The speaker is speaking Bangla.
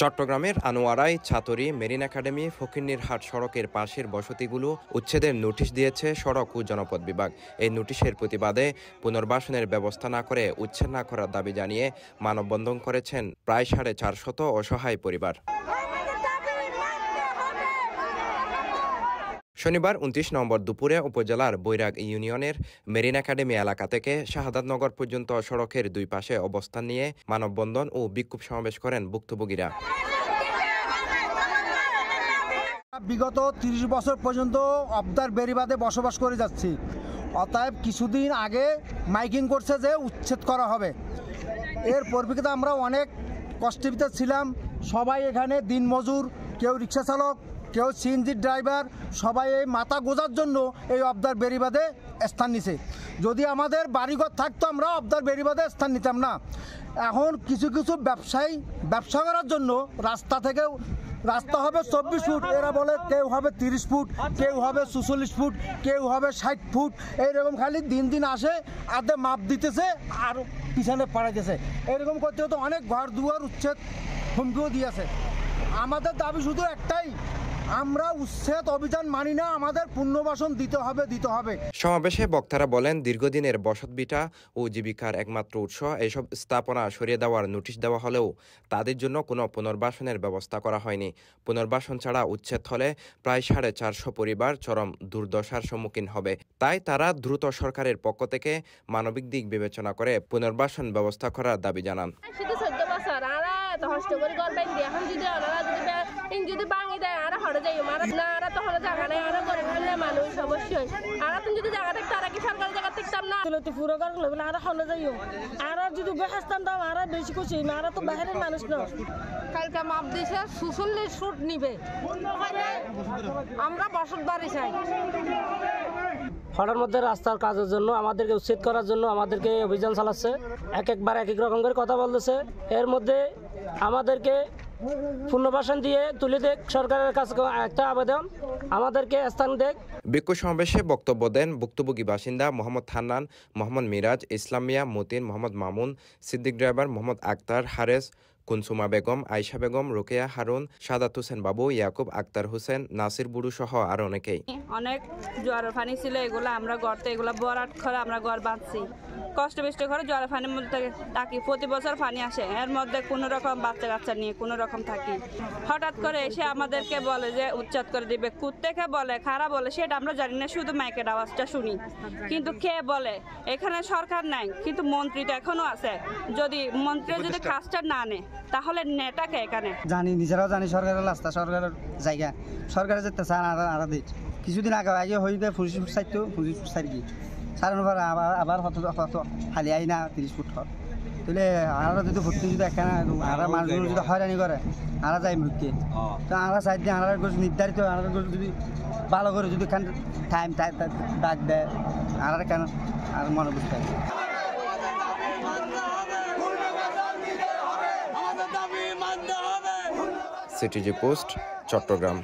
চট্টগ্রামের আনোয়ারায় ছাতরি, মেরিন একাডেমি, ফকিরনীরহাট সড়কের পাশের বসতিগুলো উচ্ছেদের নোটিশ দিয়েছে সড়ক ও জনপদ বিভাগ। এই নোটিশের প্রতিবাদে পুনর্বাসনের ব্যবস্থা না করে উচ্ছেদ না করার দাবি জানিয়ে মানববন্ধন করেছেন প্রায় 450 অসহায় পরিবার। শনিবার 29 নভেম্বর দুপুরে উপজেলার বৈরাগ ইউনিয়নের মেরিন একাডেমি এলাকা থেকে শাহাদাতনগর পর্যন্ত সড়কের দুই পাশে অবস্থান নিয়ে মানববন্ধন ও বিক্ষোভ সমাবেশ করেন ভুক্তভোগীরা। বিগত 30 বছর পর্যন্ত আবদার বেড়িবাঁধে বসবাস করে যাচ্ছি। অতএব কিছুদিন আগে মাইকিং করছে যে উচ্ছেদ করা হবে। এর পরিপ্রেক্ষিতে আমরা অনেক কষ্টের ভিতরে ছিলাম। সবাই এখানে দিনমজুর, কেউ রিক্সা চালক, কেউ সিএনজির ড্রাইভার, সবাই এই মাথা গোজার জন্য এই আবদার বেড়িবাঁধে স্থান নিছে। যদি আমাদের বাড়িঘর থাকতো আমরা আবদার বেড়িবাঁধে স্থান নিতাম না। এখন কিছু কিছু ব্যবসায়ী ব্যবসা করার জন্য রাস্তা হবে 24 ফুট, এরা বলে কেউ হবে 30 ফুট, কেউ হবে 44 ফুট, কেউ হবে 60 ফুট। এইরকম খালি দিন দিন আসে, আধে মাপ দিতেছে আর পিছনে পাড়াইতেছে। এরকম করতে হতো অনেক ঘর দুয়ার উচ্ছেদ হুমকিও দিয়েছে। আমাদের দাবি শুধু একটাই, আমরা উচ্ছেদ অভিযান মানি না, আমাদের পুনর্বাসন দিতে হবে। সমাবেশে বক্তারা বলেন, দীর্ঘদিনের বসতভিটা ও জীবিকার একমাত্র উৎস এসব স্থাপনা সরিয়ে দেওয়ার নোটিশ দেওয়া হলেও তাদের জন্য কোনো পুনর্বাসনের ব্যবস্থা করা হয়নি। পুনর্বাসন ছাড়া উচ্ছেদ হলে প্রায় 450 পরিবার চরম দুর্দশার সম্মুখীন হবে। তাই তারা দ্রুত সরকারের পক্ষ থেকে মানবিক দিক বিবেচনা করে পুনর্বাসন ব্যবস্থা করার দাবি জানান। কালকে মাপ দিছে 46 ফুট নিবে, আমরা বসত বাড়ি চাই। হঠাৎ মধ্যে রাস্তার কাজের জন্য আমাদেরকে উচ্ছেদ করার জন্য আমাদেরকে অভিযান চালাচ্ছে, একবার এক এক রকম করে কথা বলতেছে। এর মধ্যে আমাদেরকে পুনর্বাসন দিয়ে তুলে দেখ, সরকারের কাছে একটা আবেদন, আমাদেরকে স্থান দেখ। বিক্ষোভ সমাবেশে বক্তব্য দেন ভুক্তভোগী বাসিন্দা মোহাম্মদ হান্নান, মোহাম্মদ মিরাজ, ইসলাম মিয়া, মতিন, মোহাম্মদ মামুন, সিদ্দিক ড্রাইভার, মোহাম্মদ আক্তার, হারেস, কুনসুমা বেগম, আয়শা বেগম, রোকেয়া হারুন, সাদাত হোসেন বাবু, ইয়াকুব আক্তার হোসেন, নাসির বুড়ু সহ আরো অনেকেই। অনেক জোয়ারের পানি ছিল, এগুলো আমরা গর্তে এগুলো বরাট করে আমরা ঘর বাঁধছি। কষ্ট বেষ্ট করে জোয়ারের পানির মধ্যে থাকি, প্রতি বছর পানি আসে, এর মধ্যে কোনো রকম বাচ্চা কাচ্চা নিয়ে কোনো রকম থাকি। হঠাৎ করে এসে আমাদেরকে বলে যে উচ্ছেদ করে দিবে। কুত্তেকে বলে, খারাপ বলে, সেটা আমরা জানি না, শুধু মাইকের আওয়াজটা শুনি। কিন্তু কে বলে? এখানে সরকার নাই, কিন্তু মন্ত্রী তো এখনো আছে। যদি মন্ত্রী যদি কাজটা না নেয় তাহলে নেটাকে এখানে জানি, নিজেরাও জানি সরকারের রাস্তা, সরকারের জায়গা, সরকারে যেতে চান আর কিছুদিন আগে হয়ে যায় 25 ফুট সাইড, তো 25 ফুট সাইড কি সারানোর পর আবার কত খালি আই না 30 ফুট হয়। তাহলে আরা যদি ভর্তি যদি একখানা আরা মানুষগুলো যদি হয়রানি করে আরা যাই মুখকে, তো আরা সাইড দিয়ে আনার নির্ধারিত আনার যদি ভালো করে যদি টাইম ডাক দেয় আনার কেন আর মনে বুঝতে হবে। CTG post, Chittagong.